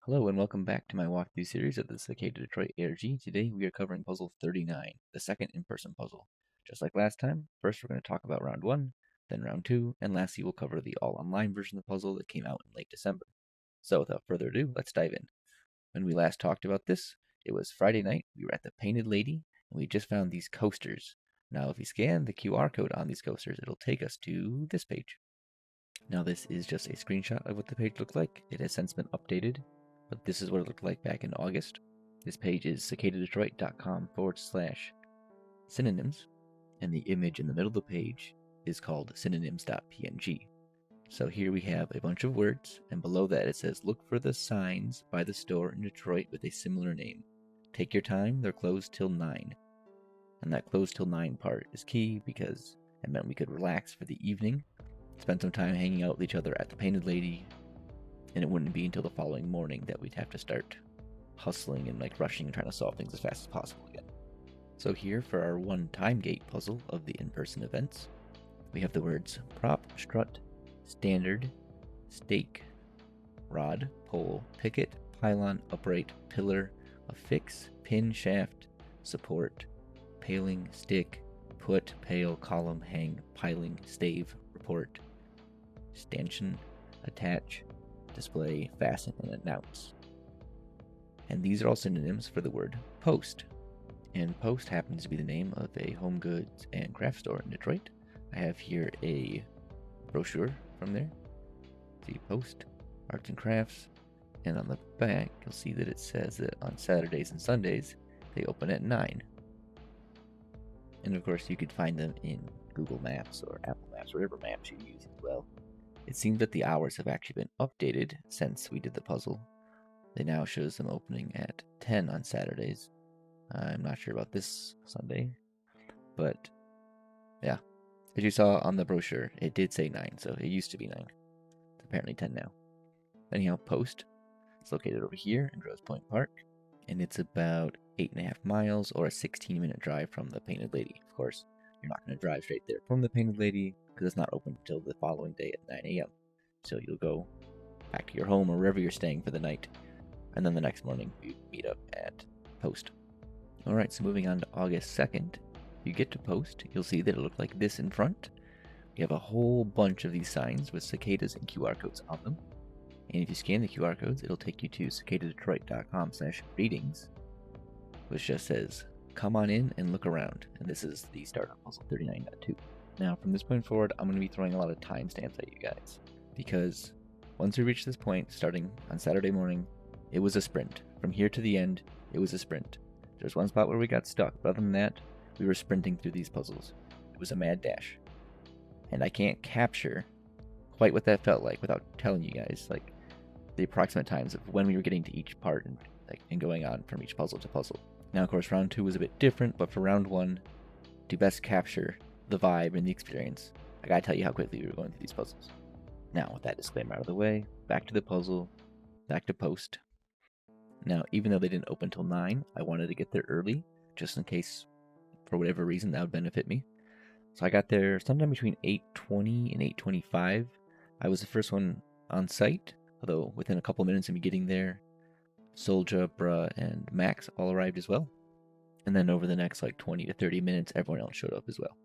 Hello and welcome back to my walkthrough series of the Cicada Detroit ARG. Today we are covering puzzle 39, the second in-person puzzle. Just like last time, first we're going to talk about round 1, then round 2, and lastly we'll cover the all-online version of the puzzle that came out in late December. So without further ado, let's dive in. When we last talked about this, it was Friday night, we were at the Painted Lady, and we just found these coasters. Now if we scan the QR code on these coasters, it'll take us to this page. Now this is just a screenshot of what the page looked like. It has since been updated, but this is what it looked like back in August. This page is cicadadetroit.com/synonyms, and the image in the middle of the page is called synonyms.png. So here we have a bunch of words, and below that it says, look for the signs by the store in Detroit with a similar name. Take your time, they're closed till 9. And that closed till 9 part is key because it meant we could relax for the evening, spend some time hanging out with each other at the Painted Lady, and it wouldn't be until the following morning that we'd have to start hustling and rushing and trying to solve things as fast as possible again. So here for our one time gate puzzle of the in-person events, we have the words prop, strut, standard, stake, rod, pole, picket, pylon, upright, pillar, affix, pin, shaft, support, paling, stick, put, pale, column, hang, piling, stave, report, stanchion, attach, display, fasten, and announce. And these are all synonyms for the word post. And Post happens to be the name of a home goods and craft store in Detroit. I have here a brochure from there. See Post, Arts and Crafts. And on the back, you'll see that it says that on Saturdays and Sundays, they open at 9. And of course, you could find them in Google Maps or Apple Maps, whatever maps you use as well. It seems that the hours have actually been updated since we did the puzzle. It now shows them opening at 10 on Saturdays. I'm not sure about this Sunday, but yeah. As you saw on the brochure, it did say 9, so it used to be 9. It's apparently 10 now. Anyhow, Post. It's located over here in Grosse Pointe Park, and it's about 8.5 miles or a 16-minute drive from the Painted Lady. Of course, you're not going to drive straight there from the Painted Lady because it's not open until the following day at 9 a.m. So you'll go back to your home or wherever you're staying for the night, and then the next morning you meet up at Post. Alright, so moving on to August 2nd, you get to Post, you'll see that it looked like this in front. We have a whole bunch of these signs with cicadas and QR codes on them. And if you scan the QR codes, it'll take you to cicadadetroit.com/readings, which just says, come on in and look around. And this is the start of puzzle 39.2. Now, from this point forward, I'm going to be throwing a lot of timestamps at you guys, because once we reach this point, starting on Saturday morning, it was a sprint. From here to the end, it was a sprint. There's one spot where we got stuck, but other than that, we were sprinting through these puzzles. It was a mad dash. And I can't capture quite what that felt like without telling you guys, the approximate times of when we were getting to each part and going on from each puzzle to puzzle. Now, of course, round 2 was a bit different, but for round 1, to best capture the vibe and the experience, I gotta tell you how quickly we were going through these puzzles. Now, with that disclaimer out of the way, back to the puzzle, back to Post. Now, even though they didn't open till 9, I wanted to get there early, just in case, for whatever reason, that would benefit me. So I got there sometime between 8:20 and 8:25. I was the first one on site, although within a couple minutes of me getting there, Solja, Bruh, and Max all arrived as well. And then over the next 20 to 30 minutes, everyone else showed up as well.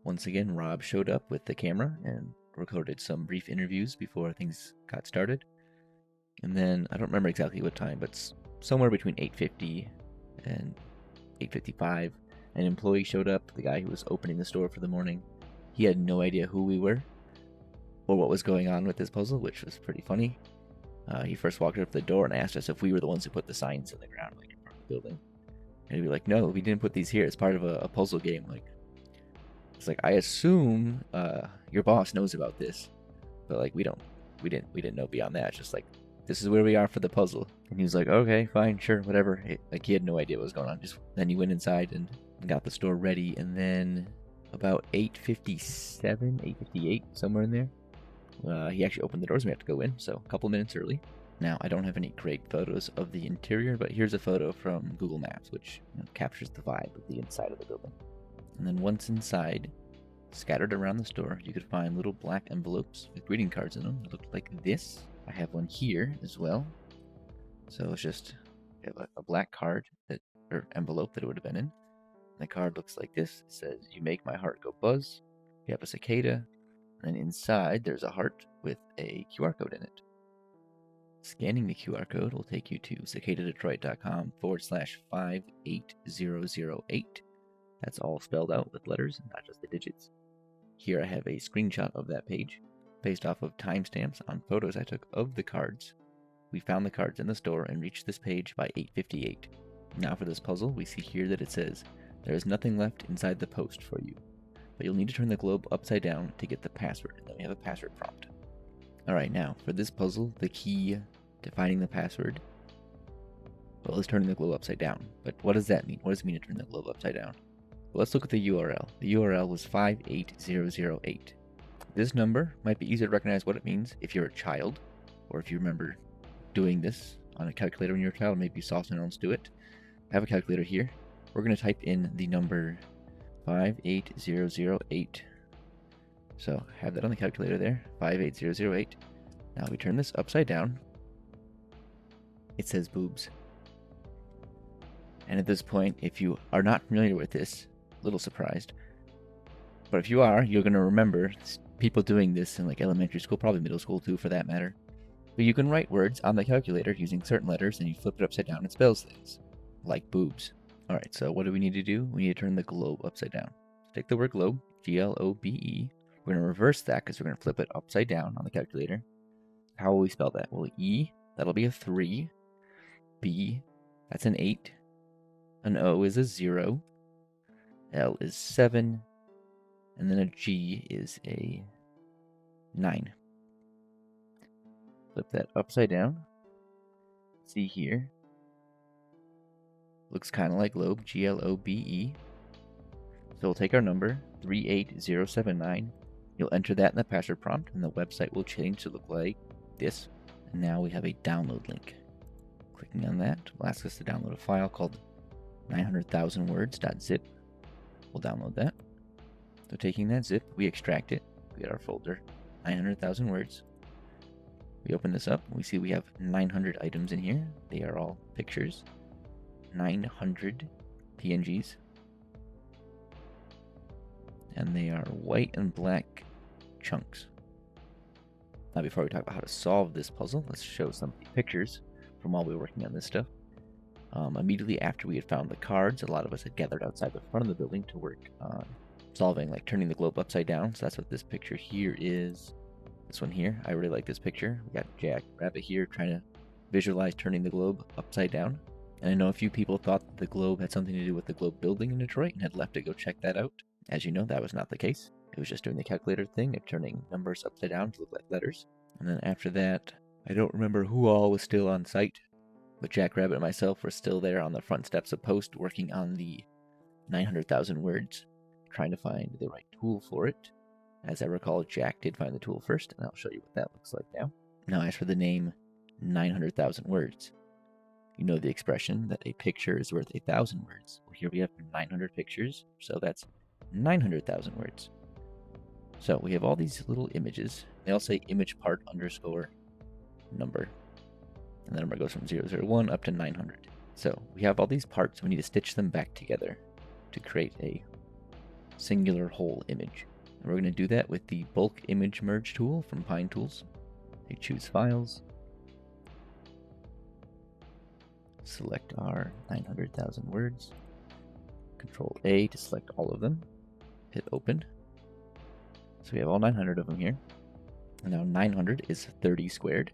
Once again, Rob showed up with the camera and recorded some brief interviews before things got started. And then, I don't remember exactly what time, but somewhere between 8:50 and 8:55, an employee showed up, the guy who was opening the store for the morning. He had no idea who we were or what was going on with this puzzle, which was pretty funny. He first walked up to the door and asked us if we were the ones who put the signs in the ground, in front of the building. And he'd be like, no, we didn't put these here. It's part of a puzzle game. It's I assume your boss knows about this, but we didn't know beyond that. It's just this is where we are for the puzzle. And he was like, okay, fine, sure, whatever. He had no idea what was going on. Then he went inside and got the store ready. And then about 8:57, 8:58, somewhere in there, he actually opened the doors and we had to go in. So a couple minutes early. Now, I don't have any great photos of the interior, but here's a photo from Google Maps, which captures the vibe of the inside of the building. And then once inside, scattered around the store, you could find little black envelopes with greeting cards in them that looked like this. I have one here as well. So it's just we have a black card or envelope that it would have been in. The card looks like this. It says, "You make my heart go buzz." We have a cicada, and inside there's a heart with a QR code in it. Scanning the QR code will take you to cicadadetroit.com/58008. That's all spelled out with letters, not just the digits. Here I have a screenshot of that page based off of timestamps on photos I took of the cards. We found the cards in the store and reached this page by 8:58. Now for this puzzle, we see here that it says, "There is nothing left inside the post for you, but you'll need to turn the globe upside down to get the password." And then we have a password prompt. Alright, now for this puzzle, the key to finding the password, well, is turning the globe upside down. But what does that mean? What does it mean to turn the globe upside down? Well, let's look at the URL. The URL was 58008. This number might be easier to recognize what it means if you're a child, or if you remember doing this on a calculator when you're a child. Maybe you saw someone else do it. I have a calculator here. We're going to type in the number 58008. So have that on the calculator there, 58008. Now we turn this upside down. It says boobs. And at this point, if you are not familiar with this, a little surprised, but if you are, you're going to remember people doing this in like elementary school, probably middle school too for that matter. But you can write words on the calculator using certain letters, and you flip it upside down and it spells things, like boobs. Alright, so what do we need to do? We need to turn the globe upside down. So take the word globe, Globe. We're going to reverse that because we're going to flip it upside down on the calculator. How will we spell that? Well, E, that'll be a 3. B, that's an 8. An O is a 0. L is 7. And then a G is a 9. Flip that upside down. See here. Looks kind of like globe, Globe. So we'll take our number, 38079. You'll enter that in the password prompt, and the website will change to look like this. And now we have a download link. Clicking on that will ask us to download a file called 900,000words.zip. We'll download that. So taking that zip, we extract it. We get our folder, 900,000 words. We open this up, and we see we have 900 items in here. They are all pictures. 900 PNGs. And they are white and black chunks. Now before we talk about how to solve this puzzle, let's show some pictures from while we were working on this stuff. Immediately after we had found the cards, a lot of us had gathered outside the front of the building to work on solving, like turning the globe upside down. So that's what this picture here is. This one here, I really like this picture. We got Jack Rabbit here trying to visualize turning the globe upside down. And I know a few people thought that the globe had something to do with the globe building in Detroit and had left to go check that out. As you know, that was not the case. It was just doing the calculator thing of turning numbers upside down to look like letters. And then after that, I don't remember who all was still on site, but Jack Rabbit and myself were still there on the front steps of Post working on the 900,000 words, trying to find the right tool for it. As I recall, Jack did find the tool first, and I'll show you what that looks like now. Now, as for the name 900,000 words, you know the expression that a picture is worth 1,000 words. Well, here we have 900 pictures, so that's 900,000 words. So we have all these little images. They all say image part underscore number. And the number goes from 001 up to 900. So we have all these parts. We need to stitch them back together to create a singular whole image. And we're going to do that with the bulk image merge tool from Pine Tools. You choose files. Select our 900,000 words. Control A to select all of them. Hit open. So we have all 900 of them here. And now 900 is 30 squared.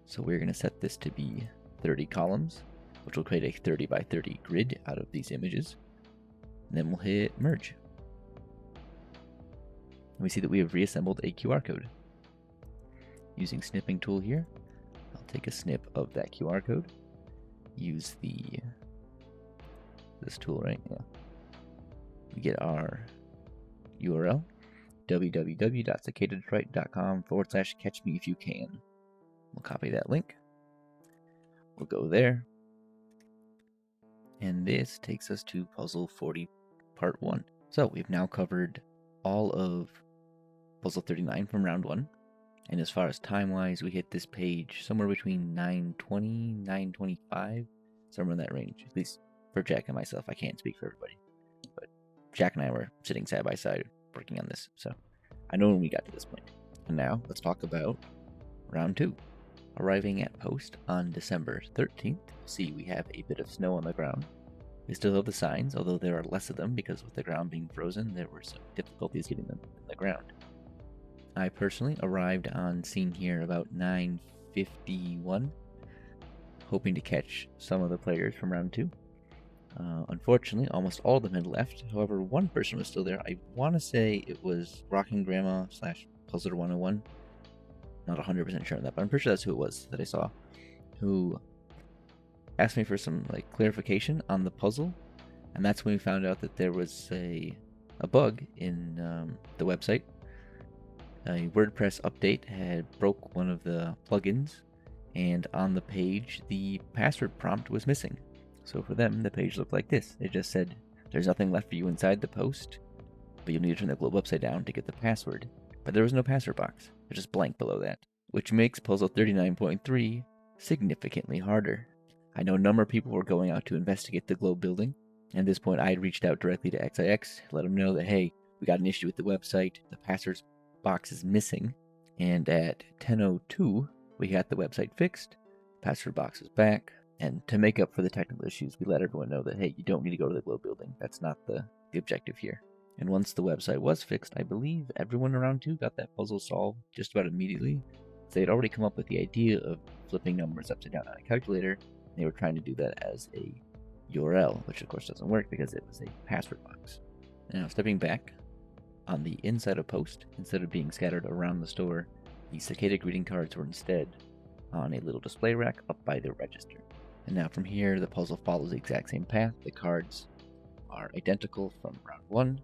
So we're going to set this to be 30 columns, which will create a 30 by 30 grid out of these images. And then we'll hit merge. And we see that we have reassembled a QR code. Using snipping tool here, I'll take a snip of that QR code. Use this tool right now. We get our URL, www.cicadadetroit.com/catchmeifyoucan. We'll copy that link. We'll go there. And this takes us to Puzzle 40, Part 1. So we've now covered all of Puzzle 39 from Round 1. And as far as time-wise, we hit this page somewhere between 9:20, 9:25, somewhere in that range. At least for Jack and myself. I can't speak for everybody. But Jack and I were sitting side by side working on this, so I know when we got to this point. And now, let's talk about round 2. Arriving at post on December 13th, see we have a bit of snow on the ground. We still have the signs, although there are less of them because with the ground being frozen, there were some difficulties getting them in the ground. I personally arrived on scene here about 9:51, hoping to catch some of the players from round 2. Unfortunately, almost all of them had left. However, one person was still there. I want to say it was Rocking Grandma / Puzzler 101. Not 100% sure on that, but I'm pretty sure that's who it was that I saw, who asked me for some clarification on the puzzle, and that's when we found out that there was a bug in the website. A WordPress update had broke one of the plugins, and on the page the password prompt was missing. So for them, the page looked like this. It just said, there's nothing left for you inside the post, but you'll need to turn the globe upside down to get the password. But there was no password box. It was just blank below that, which makes puzzle 39.3 significantly harder. I know a number of people were going out to investigate the globe building. At this point, I had reached out directly to XIX, let them know that, hey, we got an issue with the website, the password box is missing, and at 10:02, we got the website fixed, password box is back, and to make up for the technical issues, we let everyone know that, hey, you don't need to go to the globe building. That's not the objective here. And once the website was fixed, I believe everyone around 2 got that puzzle solved just about immediately. They had already come up with the idea of flipping numbers upside down on a calculator. They were trying to do that as a URL, which of course doesn't work because it was a password box. Now, stepping back, on the inside of post, instead of being scattered around the store, the Cicada greeting cards were instead on a little display rack up by the register. And now from here, the puzzle follows the exact same path. The cards are identical from round 1.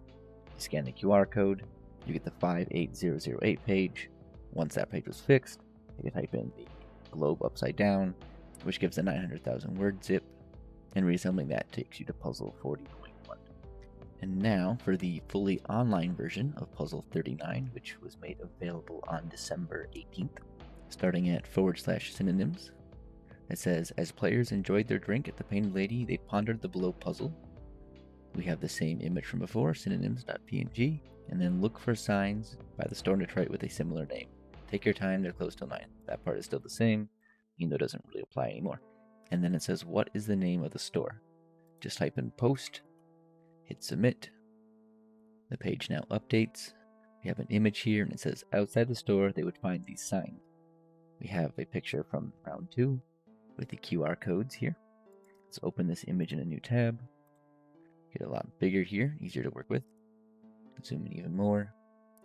You scan the QR code, you get the 58008 page. Once that page was fixed, you can type in the globe upside down, which gives a 900,000 word zip, and reassembling that takes you to puzzle 40.1. And now for the fully online version of puzzle 39, which was made available on December 18th, starting at /synonyms. It says, as players enjoyed their drink at the Painted Lady, they pondered the below puzzle. We have the same image from before, synonyms.png, and then look for signs by the store in Detroit with a similar name. Take your time, they're closed till 9. That part is still the same, even though it doesn't really apply anymore. And then it says, what is the name of the store? Just type in post, hit submit. The page now updates. We have an image here, and it says, outside the store, they would find these signs. We have a picture from round 2 with the QR codes here. Let's open this image in a new tab. Get a lot bigger here, easier to work with. Zoom in even more.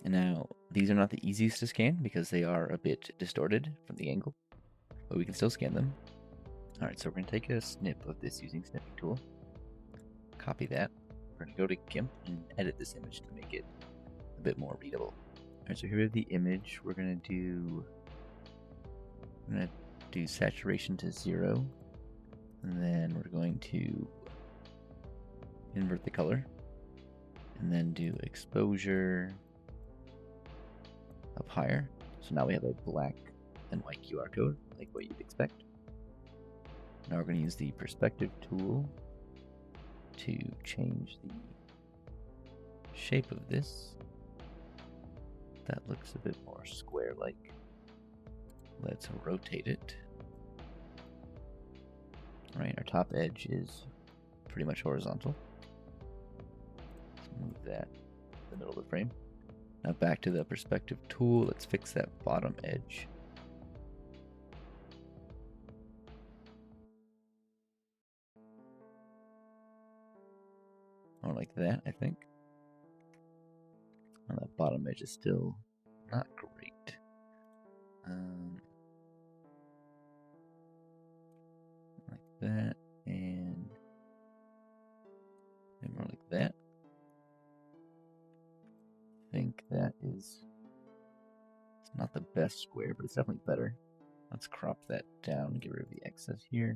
And now, these are not the easiest to scan because they are a bit distorted from the angle, but we can still scan them. Alright, so we're going to take a snip of this using snipping tool. Copy that. We're going to go to GIMP and edit this image to make it a bit more readable. Alright, so here we have the image. We're going to do saturation to 0. And then we're going to invert the color. And then do exposure up higher. So now we have a black and white QR code, like what you'd expect. Now we're going to use the perspective tool to change the shape of this. That looks a bit more square-like. Let's rotate it. Alright, our top edge is pretty much horizontal. Let's move that in the middle of the frame. Now back to the perspective tool, let's fix that bottom edge. More like that, I think. And that bottom edge is still not great. Like that, and more like that. I think that is, it's not the best square, but it's definitely better. Let's crop that down, get rid of the excess here.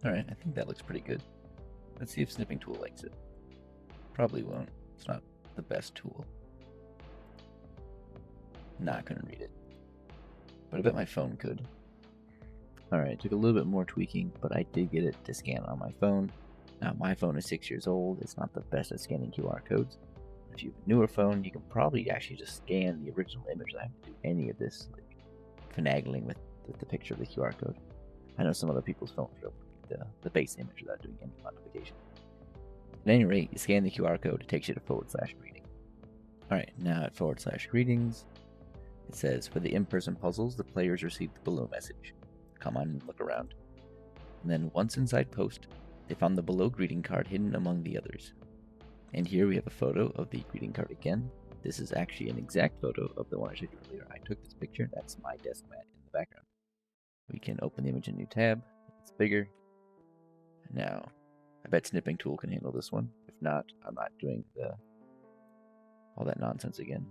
Alright, I think that looks pretty good. Let's see if snipping tool likes it. Probably won't. It's not the best tool. Not gonna read it. But I bet my phone could. Alright, it took a little bit more tweaking, but I did get it to scan on my phone. Now, my phone is 6 years old. It's not the best at scanning QR codes. If you have a newer phone, you can probably actually just scan the original image. I don't have to do any of this finagling with the picture of the QR code. I know some other people's phones are able to read the base image without doing any modification. At any rate, you scan the QR code, it takes you to /greeting. Alright, now at /greetings, it says, for the in-person puzzles, the players received the below message. Come on and look around. And then once inside post, they found the below greeting card hidden among the others. And here we have a photo of the greeting card again. This is actually an exact photo of the one I showed you earlier. I took this picture, that's my desk mat in the background. We can open the image in a new tab. It's bigger. Now, I bet Snipping Tool can handle this one. If not, I'm not doing all that nonsense again.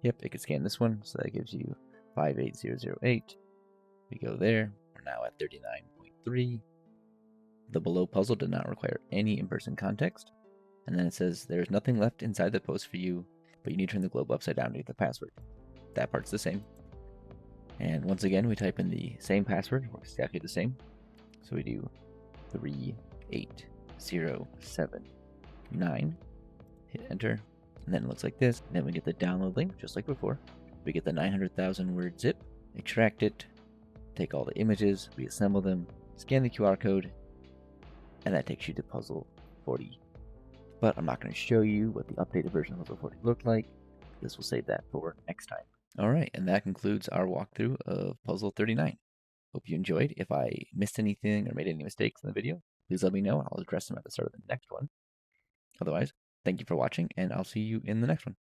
Yep, it can scan this one, so that gives you 58008. We go there. We're now at 39.3. The below puzzle did not require any in-person context. And then it says, there is nothing left inside the post for you, but you need to turn the globe upside down to get the password. That part's the same. And once again, we type in the same password. It works exactly the same. So we do 38079. Hit enter. And then it looks like this. And then we get the download link, just like before. We get the 900,000 word zip, extract it, take all the images, reassemble them, scan the QR code, and that takes you to puzzle 40. But I'm not going to show you what the updated version of puzzle 40 looked like. This will save that for next time. Alright, and that concludes our walkthrough of puzzle 39. Hope you enjoyed. If I missed anything or made any mistakes in the video, please let me know and I'll address them at the start of the next one. Otherwise, thank you for watching, and I'll see you in the next one.